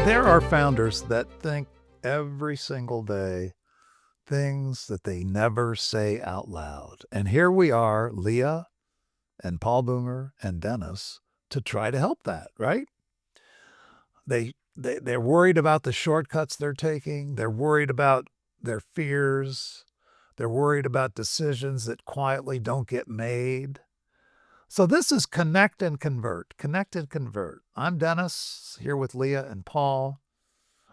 There are founders that think every single day things that they never say out loud. And here we are, Leah and Paul Boomer and Dennis, to try to help that, right? They're worried about the shortcuts they're taking. They're worried about their fears. They're worried about decisions that quietly don't get made. So this is Connect and Convert. Connect and Convert. I'm Dennis, here with Leah and Paul.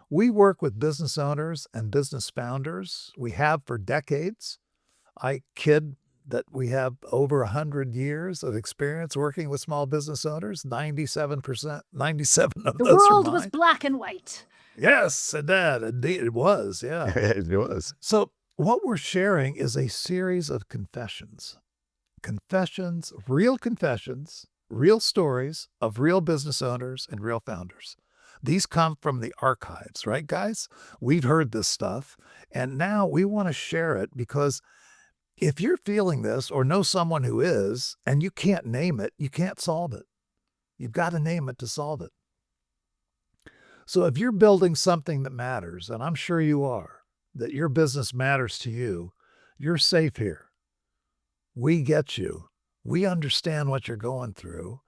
We work with business owners and business founders. We have for decades. I kid that we have over 100 years of experience working with small business owners. 97% of The those are world was mine. black and white. Yes, it did. Indeed, it was. Yeah. It was. So what we're sharing is a series of confessions, real stories of real business owners and real founders. These come from the archives, right, guys? We've heard this stuff, and now we want to share it because if you're feeling this or know someone who is, and you can't name it, you can't solve it. You've got to name it to solve it. So if you're building something that matters, and I'm sure you are, that your business matters to you, you're safe here. We get you. We understand what you're going through,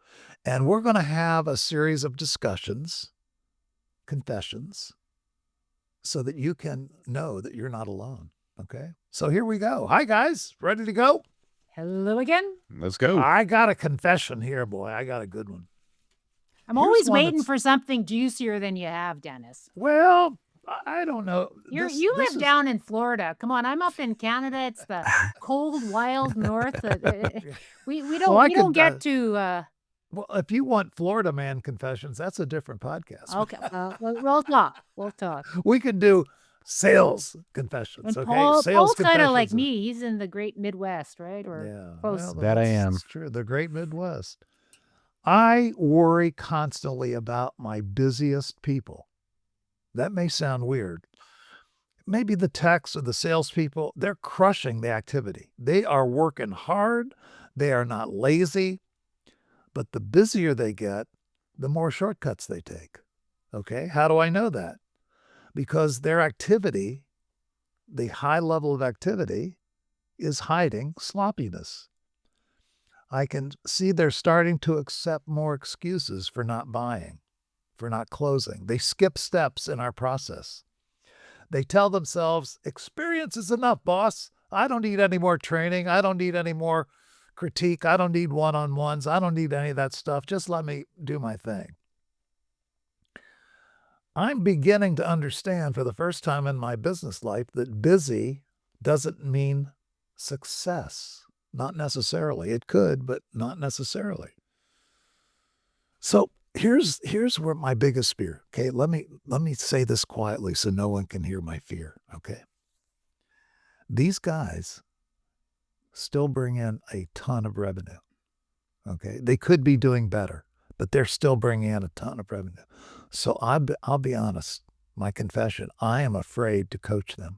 and we're going to have a series of discussions, confessions, so that you can know that you're not alone. Okay? So here we go. Hi, guys. Ready to go? Hello again. Let's go. I got a confession here, boy. I got a good one. I'm Here's always one waiting that's- for something juicier than you have, Dennis. Well, I don't know. You This live is- down in Florida. Come on, I'm up in Canada. It's the cold, wild north. We Well, I don't could, get to. Well, if you want Florida man confessions, that's a different podcast. Okay, we'll talk. We'll talk. We could do sales confessions. And Okay, Paul's sales kind of like confessions. me. He's in the Great Midwest, right? Or Yeah, close. well, That I am. It's true. The Great Midwest. I worry constantly about my busiest people. That may sound weird. Maybe the techs or the salespeople, they're crushing the activity. They are working hard. They are not lazy. But the busier they get, the more shortcuts they take. Okay, how do I know that? Because their activity, the high level of activity, is hiding sloppiness. I can see they're starting to accept more excuses for not buying, for not closing. They skip steps in our process. They tell themselves, experience is enough, boss. I don't need any more training. I don't need any more critique. I don't need one-on-ones. I don't need any of that stuff. Just let me do my thing. I'm beginning to understand for the first time in my business life that busy doesn't mean success. Not necessarily. It could, but not necessarily. So here's where my biggest fear. Okay, let me say this quietly so no one can hear my fear. Okay. These guys still bring in a ton of revenue. Okay, they could be doing better, but they're still bringing in a ton of revenue. So I'll be honest, my confession, I am afraid to coach them.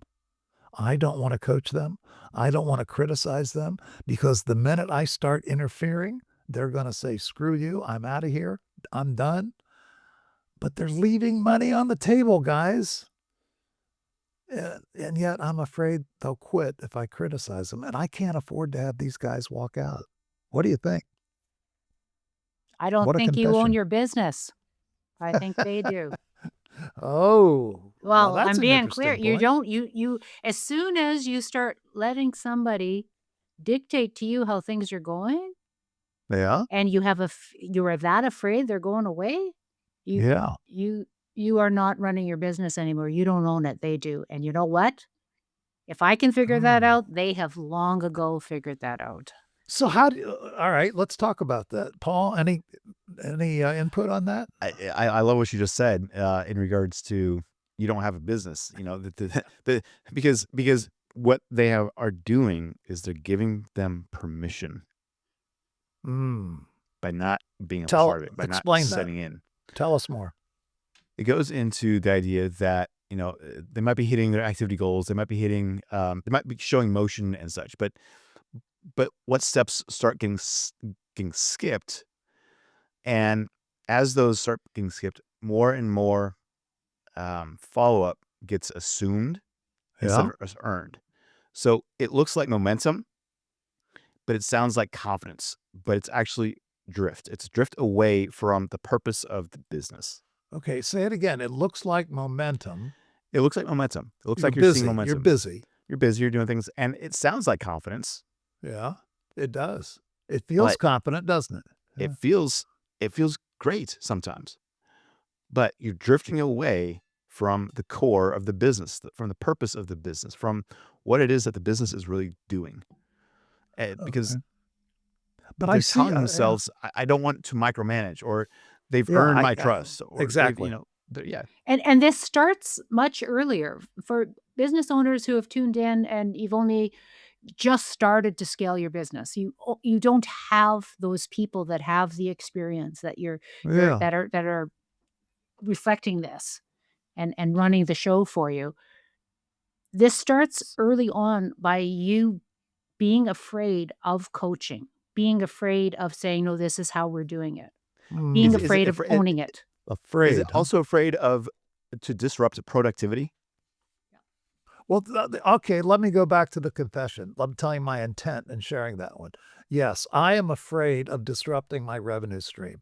I don't want to coach them. I don't want to criticize them because the minute I start interfering, they're going to say, screw you, I'm out of here, I'm done. But they're leaving money on the table, guys. And yet I'm afraid they'll quit if I criticize them. And I can't afford to have these guys walk out. What do you think? I don't What a think you own confession. your business. I think they do. Oh, Well, that's I'm an being clear. interesting You point. don't. You. As soon as you start letting somebody dictate to you how things are going, Yeah. and you are that afraid they're going away, Yeah. you are not running your business anymore. You don't own it. They do. And you know what? If I can figure that out, they have long ago figured that out. So all right, let's talk about that. Paul, any input on that? I love what you just said in regards to you don't have a business, because what they are doing is they're giving them permission by not being a part of it, by not Explain that. setting in. Tell us more. It goes into the idea that, they might be hitting their activity goals. They might be hitting, they might be showing motion and such, but what steps start getting skipped? And as those start getting skipped, more and more follow-up gets assumed instead Yeah. of earned. So it looks like momentum, but it sounds like confidence, but it's actually drift. It's drift away from the purpose of the business. Okay, say it again. It looks like momentum. It looks like momentum. It looks You're like you're seeing busy. You're momentum. busy. You're busy, you're doing things, and it sounds like confidence, Yeah, it does. It feels but confident, doesn't it? it Yeah. feels it feels great sometimes. But you're drifting away from the core of the business, from the purpose of the business, from what it is that the business is really doing. Because Okay. But I they're see, telling yeah. themselves, I don't want to micromanage, or they've Yeah, earned my trust, or they've, exactly. yeah. And this starts much earlier for business owners who have tuned in and you've only just started to scale your business. You don't have those people that have the experience that you're Yeah. that are reflecting this and running the show for you. This starts early on by you being afraid of coaching, being afraid of saying, "No, this is how we're doing it." Being Is it afraid of owning it. is it Afraid, huh? also afraid of to disrupt productivity? Well, okay, let me go back to the confession. Let me tell you my intent in sharing that one. Yes, I am afraid of disrupting my revenue stream.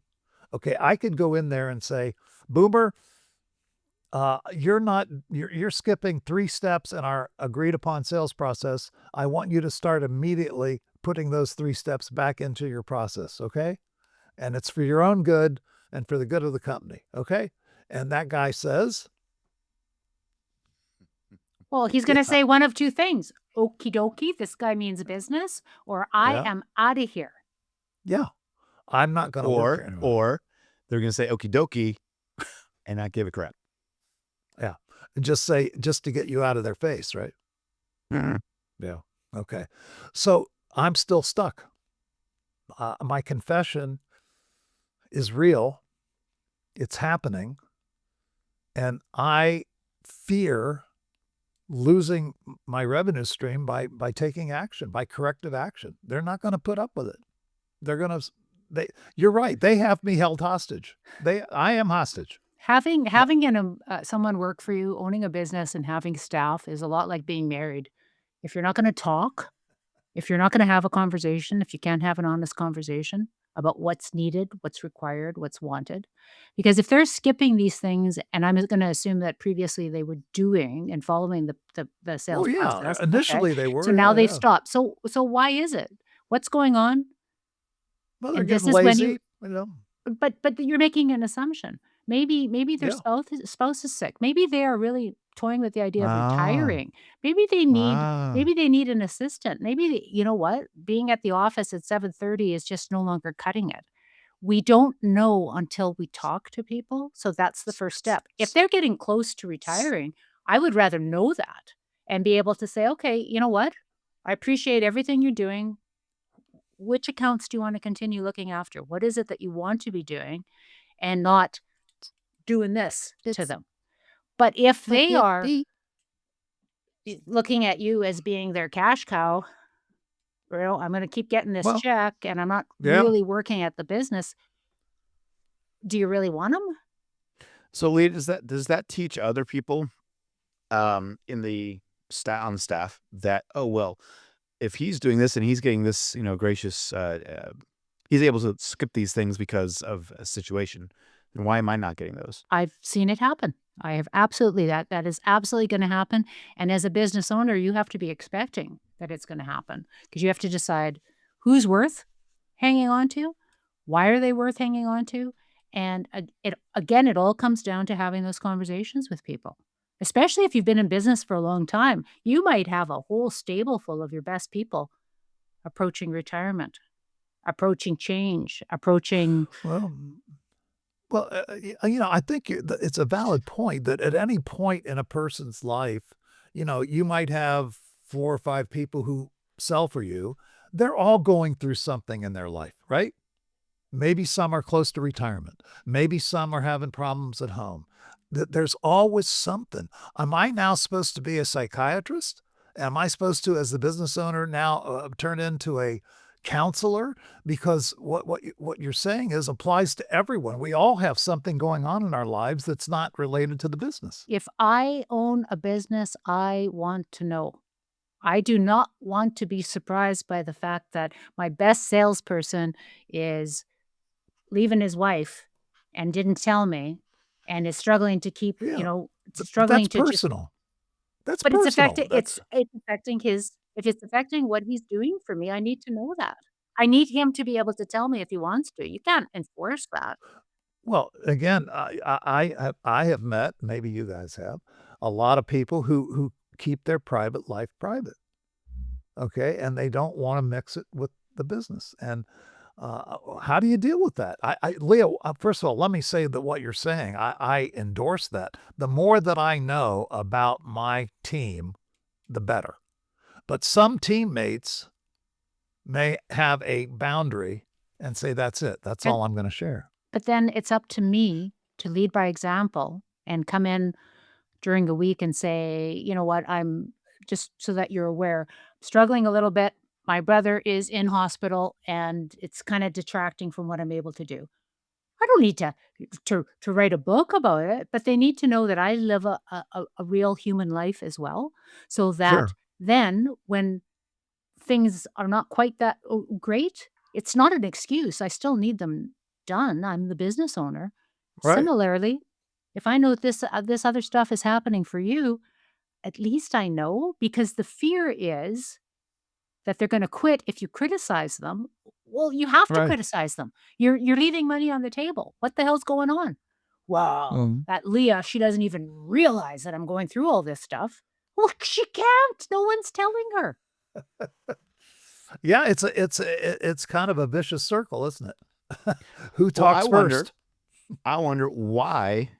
Okay, I could go in there and say, "Boomer, you're skipping 3 steps in our agreed upon sales process. I want you to start immediately putting those 3 steps back into your process, okay? And it's for your own good and for the good of the company, okay?" And that guy says, Well, he's gonna "Yeah, say one of 2 things, "Okie dokie, this guy means business," or "I yeah, am out of here." yeah, I'm not gonna work here anymore." Or they're gonna say okie dokie and not give a crap. Yeah, and just to get you out of their face, right? Mhm. Yeah, okay. So, I'm still stuck. My confession is real, it's happening, and I fear losing my revenue stream by taking action, by corrective action. They're not gonna put up with it. They're gonna they you're right, they have me held hostage. I am hostage. Uh, Having someone work for you, owning a business and having staff is a lot like being married. If you're not gonna talk, if you're not gonna have a conversation, if you can't have an honest conversation about what's needed, what's required, what's wanted, because if they're skipping these things, and I'm gonna assume that previously they were doing and following the oh, sales yeah, process, okay, initially they so were, now yeah, they've yeah. stopped. So why is it? What's going on? Well, they're And this getting is when you lazy, you know? but you're making an assumption. Maybe their Yeah. spouse is sick. Maybe they are really toying with the idea of Ah, retiring. Maybe they need ah. maybe they need an assistant. Maybe you know what? Being at the office at 7:30 is just no longer cutting it. We don't know until we talk to people, so that's the first step. If they're getting close to retiring, I would rather know that and be able to say, "Okay, you know what? I appreciate everything you're doing. Which accounts do you wanna continue looking after? What is it that you want to be doing and not doing this to It's them?" But if like they it are the looking at you as being their cash cow, "Well, I'm gonna keep getting this Well, check, and I'm not yeah. really working at the business." Do you really want them? So, Leah, does that teach other people, in the on the staff that, "Oh, well, if he's doing this and he's getting this, gracious, he's able to skip these things because of a situation, then why am I not getting those?" I've seen it happen. I have absolutely that is absolutely gonna happen, and as a business owner, you have to be expecting that it's gonna happen because you have to decide who's worth hanging on to, why are they worth hanging on to, and it all comes down to having those conversations with people, especially if you've been in business for a long time. You might have a whole stable full of your best people approaching retirement, approaching change, approaching Well, I think it's a valid point that at any point in a person's life, you might have 4 or 5 people who sell for you. They're all going through something in their life, right? Maybe some are close to retirement. Maybe some are having problems at home. There's always something. Am I now supposed to be a psychiatrist? Am I supposed to, as the business owner, now turn into a counselor, because what you're saying is applies to everyone. We all have something going on in our lives that's not related to the business. If I own a business, I want to know. I do not want to be surprised by the fact that my best salesperson is leaving his wife and didn't tell me and is struggling to keep, Yeah, but struggling that's to just, personal. That's but it's personal. affecting, it's affecting his, if it's affecting what he's doing for me, I need to know that. I need him to be able to tell me if he wants to. You can't enforce that. Well, again, I have met, maybe you guys have, a lot of people who keep their private life private, okay? And they don't wanna mix it with the business, and, how do you deal with that? Leo, first of all, let me say that what you're saying, I endorse that. The more that I know about my team, the better. But some teammates may have a boundary and say, "That's it. That's And all I'm gonna share." but then it's up to me to lead by example and come in during the week and say, you know what, I'm just so that you're aware, struggling a little bit. My brother is in hospital and it's kind of detracting from what I'm able to do. I don't need to write a book about it, but they need to know that I live a real human life as well. So that Sure. then when things are not quite that great, it's not an excuse. I still need them done. I'm the business owner. Right. Similarly, if I know this other stuff is happening for you, at least I know, because the fear is that they're going to quit if you criticize them. Well, you have to Right. criticize them. You're leaving money on the table. What the hell's going on? Well, Mhm. that Leah, she doesn't even realize that I'm going through all this stuff. Well, she can't. No one's telling her. Yeah, it's kind of a vicious circle, isn't it? Who Well, talks first? I wonder why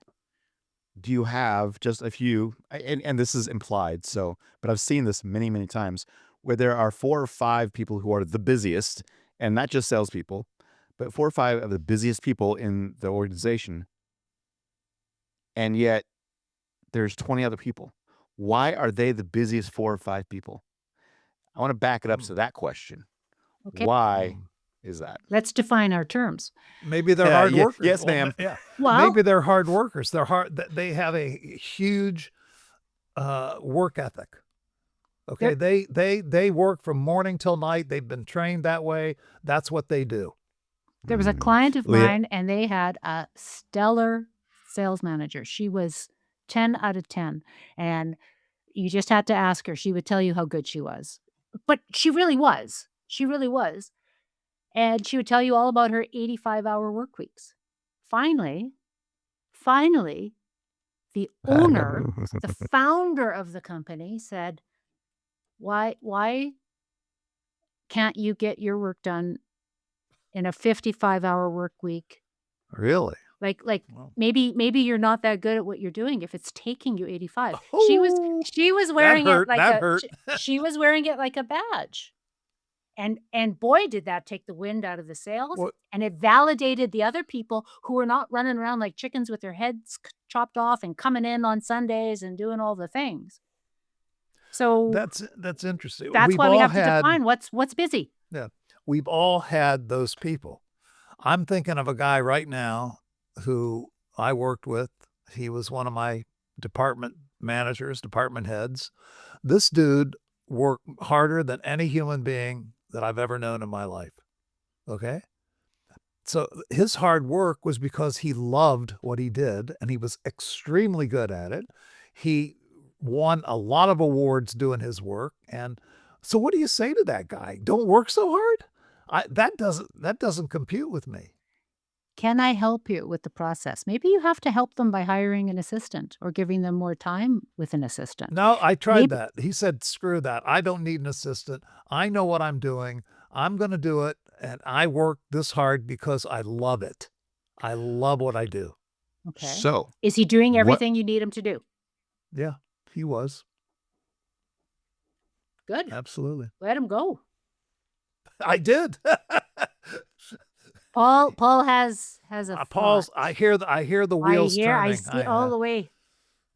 do you have just a few, and this is implied, so, but I've seen this many, many times where there are 4 or 5 people who are the busiest, and not just salespeople, but 4 or 5 of the busiest people in the organization, and yet there's 20 other people. Why are they the busiest 4 or 5 people? I want to back it up Mm, to that question. Okay. Why mm. is that? Let's define our terms. Maybe they're hard Yeah, workers. yes, Well, ma'am. yeah, maybe Well, they're hard workers. They have a huge work ethic. Okay, there they work from morning till night. They've been trained that way. That's what they do. there was a Mm. client of Leah, mine, and they had a stellar sales manager. She was 10 out of 10, and you just had to ask her. She would tell you how good she was. But she really was. She really was. And she would tell you all about her 85-hour work weeks. Finally, finally, the owner, the founder of the company said, "Why can't you get your work done in a 55-hour work week? Really? Like Well, maybe you're not that good at what you're doing if it's taking you 85." oh, She was that wearing it hurt. like That hurt. she was wearing it like a badge. And boy, did that take the wind out of the sails, What? and it validated the other people who were not running around like chickens with their heads chopped off and coming in on Sundays and doing all the things. So That's interesting. that's We've why we all have to had define what's busy. Yeah, we've all had those people. I'm thinking of a guy right now who I worked with. He was one of my department managers, department heads. This dude worked harder than any human being that I've ever known in my life. Okay. So his hard work was because he loved what he did and he was extremely good at it. He won a lot of awards doing his work. And so what do you say to that guy? Don't work so hard? That doesn't compute with me. Can I help you with the process? Maybe you have to help them by hiring an assistant or giving them more time with an assistant. No, I tried Maybe that. He said, screw that. I don't need an assistant. I know what I'm doing. I'm going to do it. And I work this hard because I love it. I love what I do. okay. so Is he doing what everything you need him to do? Yeah, he was. Good. Absolutely. Let him go. I did. Paul has a thought. Paul's, I hear the I wheels hear, I turning. see all the way.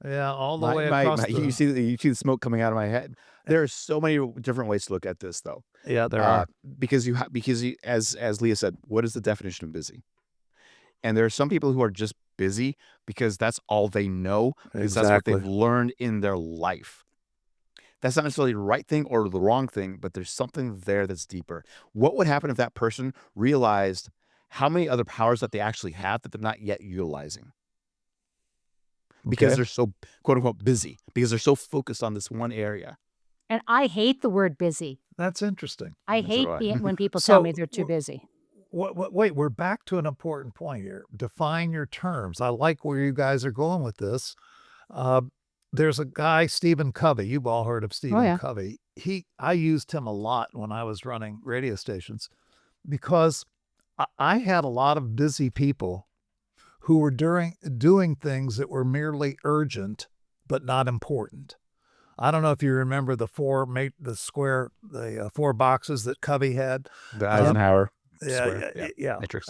Yeah, all the way across you the. see the smoke coming out of my head. There are so many different ways to look at this, though. Yeah, there are. Because as Leah said, what is the definition of busy? And there are some people who are just busy because that's all they know, because that's what Exactly. they've learned in their life. That's not necessarily the right thing or the wrong thing, but there's something there that's deeper. What would happen if that person realized how many other powers that they actually have that they're not yet utilizing? Because Okay. they're so, quote unquote, busy, because they're so focused on this one area. And I hate the word busy. That's interesting. I So hate do I. when people tell me So they're too busy. wait, we're back to an important point here. Define your terms. I like where you guys are going with this. Uh, there's a guy, Stephen Covey. You've all heard of Oh, Stephen yeah. Covey. I used him a lot when I was running radio stations because I had a lot of busy people who were doing things that were merely urgent but not important. I don't know if you remember the four boxes that Covey had. The Um, Eisenhower yeah, square. yeah, yeah. Matrix.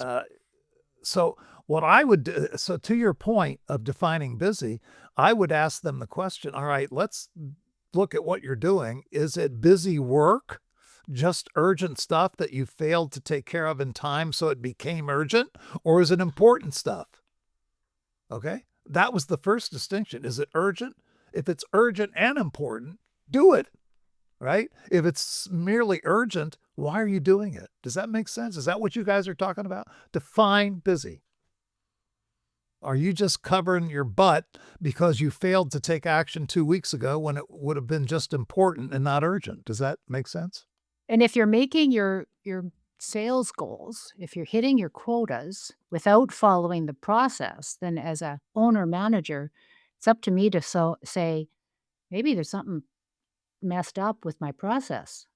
So what I would do, so to your point of defining busy, I would ask them the question, all right, let's look at what you're doing. Is it busy work? Just urgent stuff that you failed to take care of in time so it became urgent? Or is it important stuff? Okay. That was the first distinction. Is it urgent? If it's urgent and important, do it. Right? If it's merely urgent, why are you doing it? Does that make sense? Is that what you guys are talking about? Define busy. Are you just covering your butt because you failed to take action 2 weeks ago when it would have been just important and not urgent? Does that make sense? And if you're making your sales goals, if you're hitting your quotas without following the process, then as a owner manager, it's up to me to say, maybe there's something messed up with my process.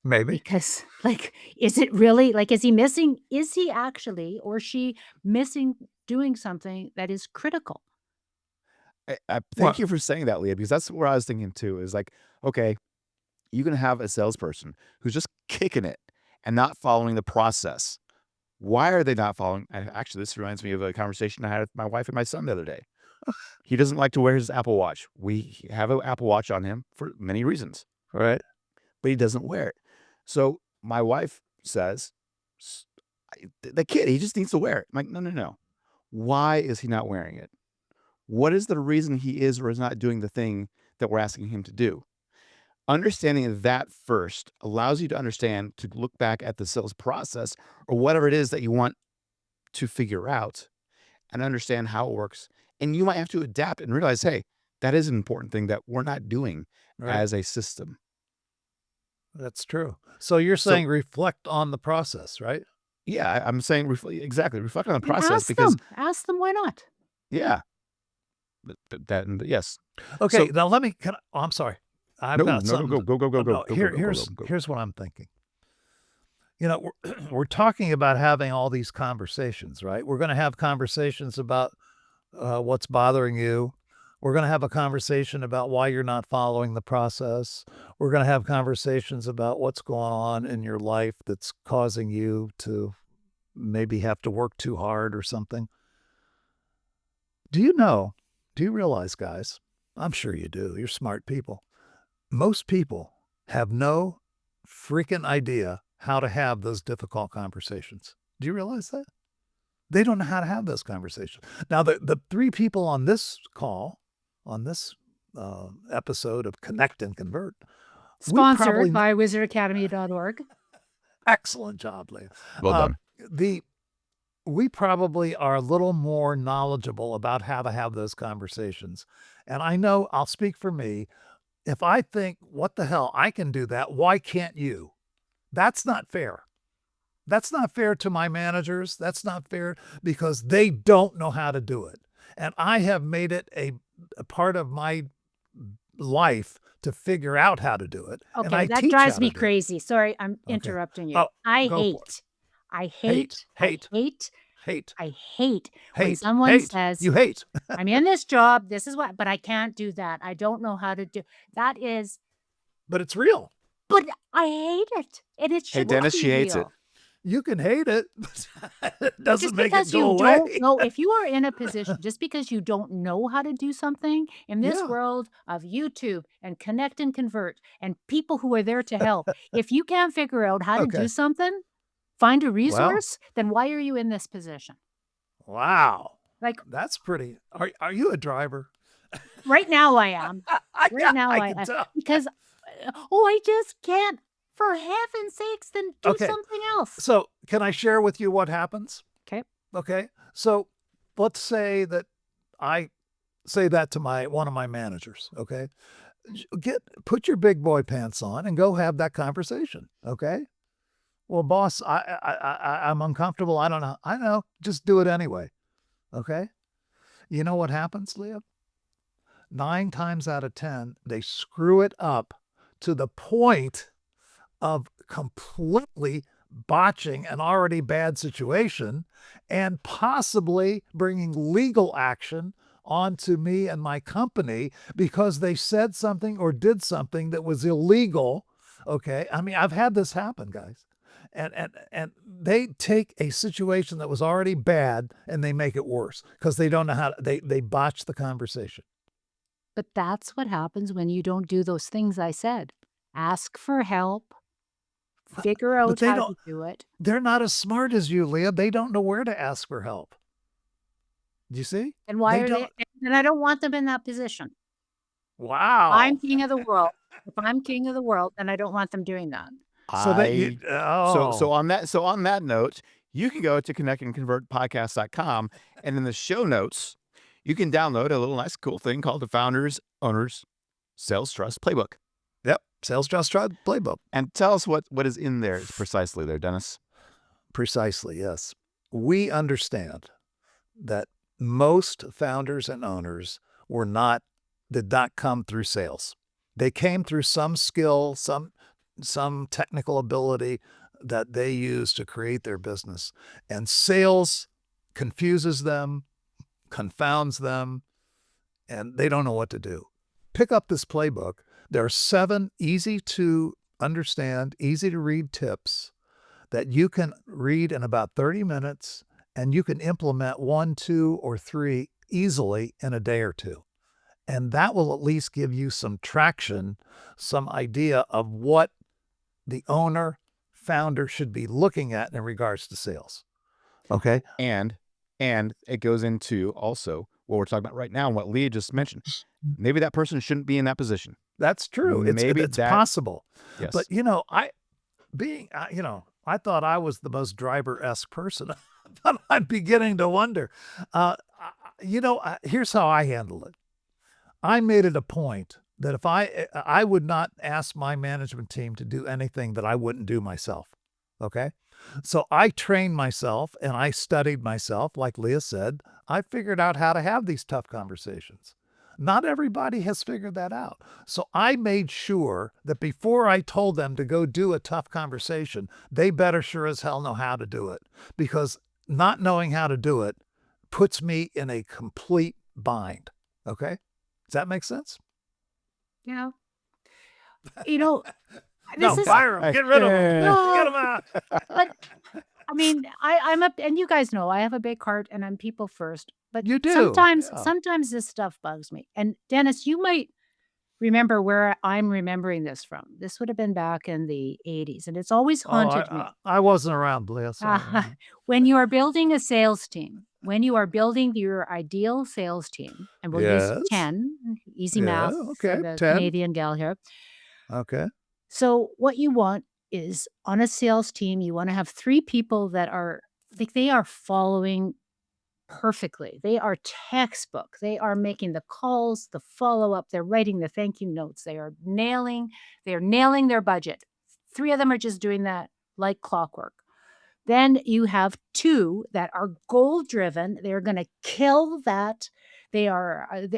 Maybe. Because, like, is it really like, is he actually or she missing doing something that is critical? I Well, thank you for saying that, Leah, because that's where I was thinking too. Is like, okay, you can have a salesperson who's just kicking it and not following the process. Why are they not following? Actually, this reminds me of a conversation I had with my wife and my son the other day. He doesn't like to wear his Apple Watch. We have an Apple Watch on him for many reasons, right. but he doesn't wear it. So my wife says, the kid, he just needs to wear it. I'm like, no, no, no. Why is he not wearing it? What is the reason he is or is not doing the thing that we're asking him to do? Understanding that first allows you to understand, to look back at the sales process or whatever it is that you want to figure out and understand how it works. And you might have to adapt and realize, hey, that is an important thing that we're not doing Right. as a system. That's true. So you're So- saying reflect on the process, right? Yeah, I'm saying exactly reflect on the And process ask because Ask them why not. yeah, yes. Okay. So- Now I'm sorry. I've No, got no, something. go. No, here's what I'm thinking. You know, we're talking about having all these conversations, right? We're going to have conversations about what's bothering you. We're going to have a conversation about why you're not following the process. We're going to have conversations about what's going on in your life that's causing you to maybe have to work too hard or something. Do you realize, guys? I'm sure you do. You're smart people. Most people have no freaking idea how to have those difficult conversations. Do you realize that? They don't know how to have those conversations. Now, the three people on this call, on this episode of Connect and Convert, we Sponsored probably- by wizardacademy.org. excellent job, Leah. Well done. We probably are a little more knowledgeable about how to have those conversations. And I know I'll speak for me. If I think, what the hell, I can do that, why can't you? That's not fair. That's not fair to my managers. That's not fair because they don't know how to do it. And I have made it a part of my life to figure out how to do it. and I Okay, that teach drives how me to do it. crazy. Sorry, I'm Okay. interrupting you. Oh, I go for it. hate, I hate, Hate. I hate, Hate. I hate when Hate. someone hate. says, You hate. I'm in this job, this is what, but I can't do that. I don't know how to do that. But it's real. But I hate it. And it Hey, shouldn't Dennis, be she hates real. it. You can hate it, but it doesn't Just make it because go you don't away. know, if you are in a position, just because you don't know how to do something in this Yeah. world of YouTube and Connect and Convert and people who are there to help, if you can't figure out how to do Okay. something, find a Well, resource, then why are you in this position? wow. Like That's pretty. Are you a driver? right now I am. Right Yeah, now I I can tell. because oh, I just can't. For heaven's sakes, then do Okay. something else. So, can I share with you what happens? Okay. Okay. So, let's say that I say that to one of my managers, okay? Put your big boy pants on and go have that conversation, okay? Well, boss, I'm uncomfortable. I don't know. I know. Just do it anyway, okay? You know what happens, Leah? 9 times out of 10, they screw it up to the point of completely botching an already bad situation and possibly bringing legal action onto me and my company because they said something or did something that was illegal. Okay. I mean, I've had this happen, guys. And they take a situation that was already bad and they make it worse because they don't know how to, they botch the conversation. But that's what happens when you don't do those things I said. Ask for help, figure But out they how don't, to do it. they're not as smart as you, Leah. They don't know where to ask for help. Do you see? And why They are don't. they and I don't want them in that position. Wow. I'm king of the world. If I'm king of the world, then I don't want them doing that. So that you I so oh, on that note, you can go to connectandconvertpodcast.com, and in the show notes, you can download a little nice cool thing called the Founders Owners Sales Trust Playbook. yep, sales trust tribe playbook. And tell us what is in there precisely there, Dennis. Precisely, yes. We understand that most founders and owners did not come through sales. They came through some skill, some technical ability that they use to create their business. And sales confuses them, confounds them, and they don't know what to do. Pick up this playbook. There are 7 easy to understand, easy to read tips that you can read in about 30 minutes and you can implement 1, 2, or 3 easily in a day or 2. And that will at least give you some traction, some idea of what the owner, founder should be looking at in regards to sales. Okay? And it goes into also what we're talking about right now and what Leah just mentioned. Maybe that person shouldn't be in that position. That's true. Maybe It's that possible. yes. But I thought I was the most driver-esque person, but I'm beginning to wonder. Here's how I handle it. I made it a point that if I would not ask my management team to do anything that I wouldn't do myself. Okay. So I trained myself and I studied myself. Like Leah said, I figured out how to have these tough conversations. Not everybody has figured that out. So I made sure that before I told them to go do a tough conversation, they better sure as hell know how to do it because not knowing how to do it puts me in a complete bind. Okay. Does that make sense? You know? You know, No, this is fire him. Get rid of him. Get him no, out. but I mean, I'm a and you guys know I have a big heart and I'm people first. But You do. sometimes Yeah. sometimes this stuff bugs me. And Dennis, you might remember where I'm remembering this from. This would have been back in the 80s, and it's always Oh, haunted me. I wasn't around, Leah. Sorry. When you are building a sales team, when you are building your ideal sales team, and we'll use Yes. 10, easy Yeah. math for Okay. the 10. Canadian gal here. Okay. So what you want is on a sales team, you want to have 3 people that are like they are following perfectly. They are textbook. They are making the calls, the follow-up, they're writing the thank you notes. They are nailing their budget. 3 of them are just doing that like clockwork. Then you have 2 that are goal driven. They're going to kill that. They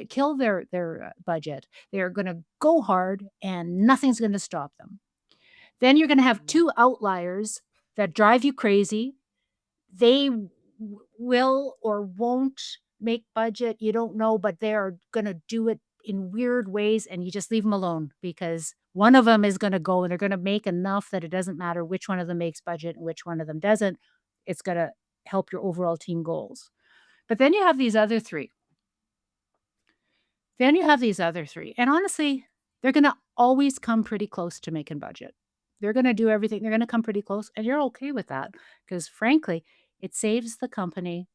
kill their budget. They are going to go hard and nothing's going to stop them. Then you're going to have 2 outliers that drive you crazy. They will or won't make budget. You don't know, but they are going to do it in weird ways and you just leave them alone because one of them is going to go and they're going to make enough that it doesn't matter which one of them makes budget and which one of them doesn't. It's going to help your overall team goals. But then you have these other three. And honestly, they're going to always come pretty close to making budget. They're going to do everything. They're going to come pretty close. And you're okay with that because, frankly, it saves the company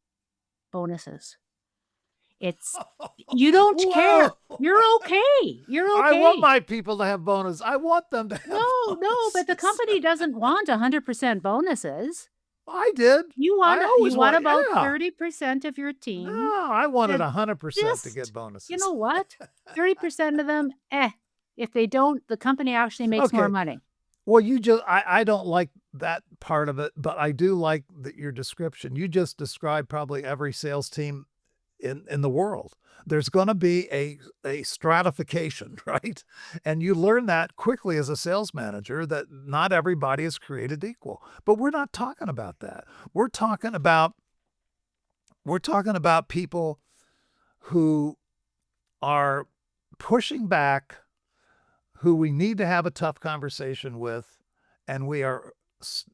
bonuses. You don't care. Whoa. You're okay. You're okay. I want my people to have bonus. I want them to have No, but the company doesn't want 100% bonuses. I did. You want about 30% of your team. No, I wanted 100% to get bonuses. You know what? 30% of them, if they don't, the company actually makes more money. Well, I don't like that part of it, but I do like your description. You just described probably every sales team in the world. There's going to be a stratification, right? And you learn that quickly as a sales manager that not everybody is created equal. But we're not talking about that. We're talking about people who are pushing back, who we need to have a tough conversation with, and we are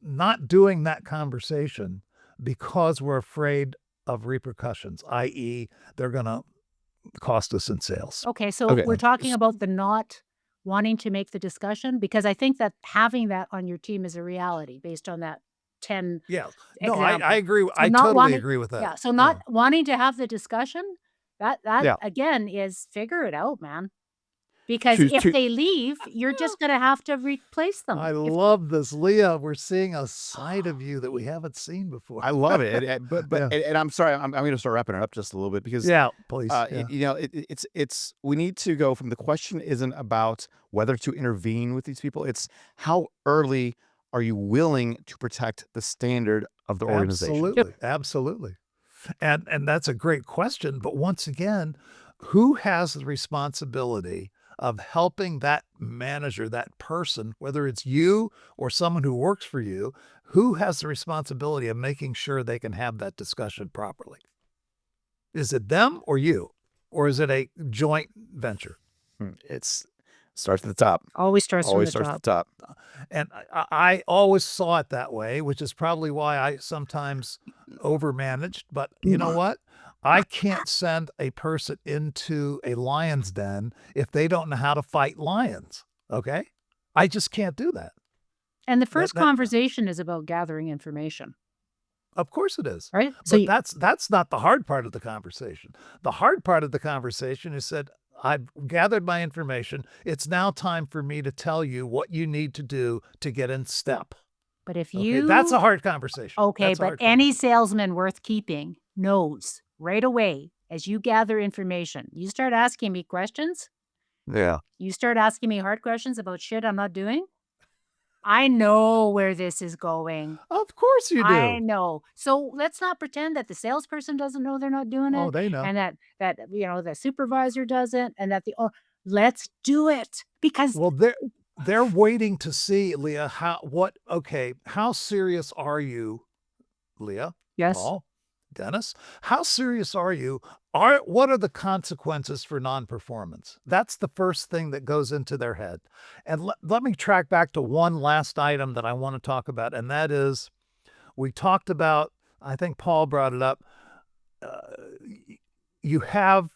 not doing that conversation because we're afraid of repercussions, i.e., they're going to cost us in sales. Okay, so we're talking about the not wanting to make the discussion, because I think that having that on your team is a reality based on that 10 No, I agree. I totally agree with that. Yeah, so not wanting to have the discussion, that again is figure it out, man. Because if they leave, you're just going to have to replace them. I love this, Leah. We're seeing a side of you that we haven't seen before. I love it, and I'm sorry, I'm going to start wrapping it up just a little bit because please. It's we need to go from the question isn't about whether to intervene with these people. It's how early are you willing to protect the standard of the organization? Absolutely. And that's a great question. But once again, who has the responsibility of helping that manager, that person, whether it's you or someone who works for you, who has the responsibility of making sure they can have that discussion properly? Is it them or you? Or is it a joint venture? It starts at the top. Always starts at the top. And I always saw it that way, which is probably why I sometimes overmanaged. But you know what? I can't send a person into a lion's den if they don't know how to fight lions, okay? I just can't do that. And the first conversation is about gathering information. Of course it is. Right? But that's not the hard part of the conversation. The hard part of the conversation is said, I've gathered my information. It's now time for me to tell you what you need to do to get in step. But if that's a hard conversation. Okay, but any salesman worth keeping knows right away, as you gather information, you start asking me questions. Yeah. You start asking me hard questions about shit I'm not doing. I know where this is going. Of course you do. I know. So let's not pretend that the salesperson doesn't know they're not doing it. Oh, they know. And that the supervisor doesn't, and that let's do it. Because they're waiting to see, Leah, how serious are you, Leah? Yes. Paul? Dennis, how serious are you? What are the consequences for non-performance? That's the first thing that goes into their head. And let me track back to one last item that I want to talk about, and that is, we talked about, I think Paul brought it up, you have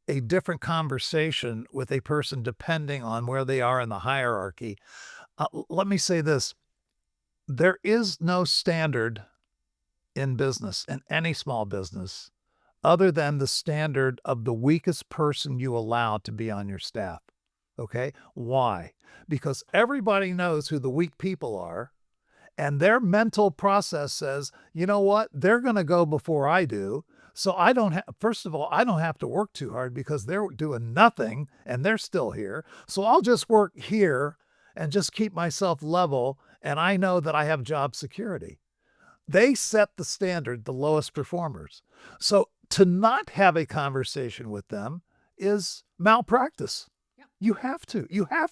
a different conversation with a person depending on where they are in the hierarchy. Let me say this. There is no standard in business, in any small business, other than the standard of the weakest person you allow to be on your staff. Okay? Why? Because everybody knows who the weak people are, and their mental process says, you know what? They're going to go before I do. So first of all, I don't have to work too hard because they're doing nothing and they're still here. So I'll just work here and just keep myself level, and I know that I have job security. They set the standard, the lowest performers. So to not have a conversation with them is malpractice. Yep. You have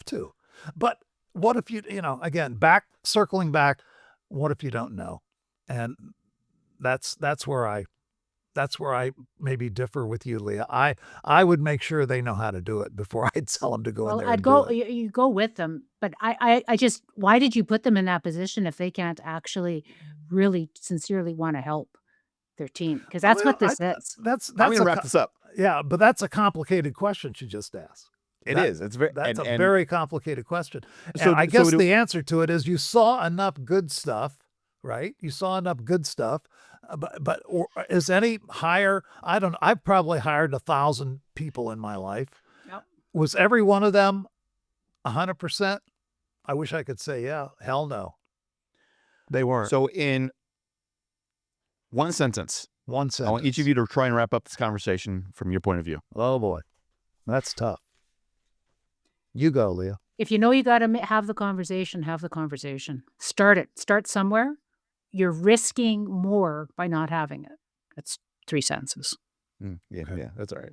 to. But what if again, circling back, what if you don't know? And that's where I that's where I maybe differ with you, Leah. I would make sure they know how to do it before I'd tell them to go in Well, there I'd and do go it. you go with them, but I just why did you put them in that position if they can't actually really sincerely wanna help their team? Because that's Well, what this is. that's I'm that's gonna a wrap this up. yeah, but that's a complicated question she just asked. It That is. It's very that's a and very complicated question. And so I so guess do, the answer to it is you saw enough good stuff, right? You saw enough good stuff, but or is any hire? I don't know. I've probably hired 1,000 people in my life. Yep. Was every one of them 100%? I wish I could say, yeah. Hell no. They weren't. so in one sentence, One I want each of sentence. you to try and wrap up this conversation from your point of view. Oh boy, that's tough. You go, Leah. If you know you gotta have the conversation, have the conversation. Start it. Start somewhere. You're risking more by not having it. That's 3 sentences. Yeah, Okay. yeah, that's all right.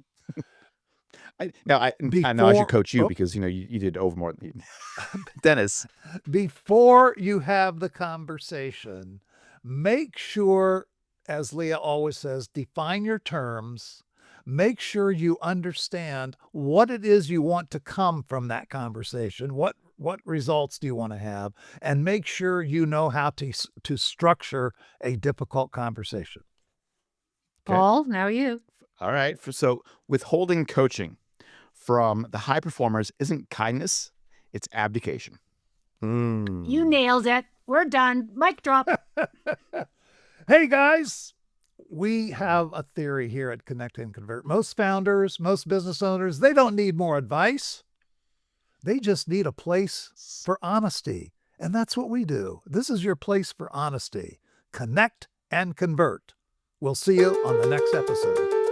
I know I Before should coach you oh, because you did over more than Dennis. before you have the conversation, make sure, as Leah always says, define your terms. Make sure you understand what it is you want to come from that conversation. What results do you want to have? And make sure you know how to structure a difficult conversation. Okay. Paul, now you. All right. So withholding coaching from the high performers isn't kindness, it's abdication. You nailed it. We're done. Mic drop. Hey guys, we have a theory here at Connect and Convert. Most founders, most business owners, they don't need more advice. They just need a place for honesty. And that's what we do. This is your place for honesty. Connect and convert. We'll see you on the next episode.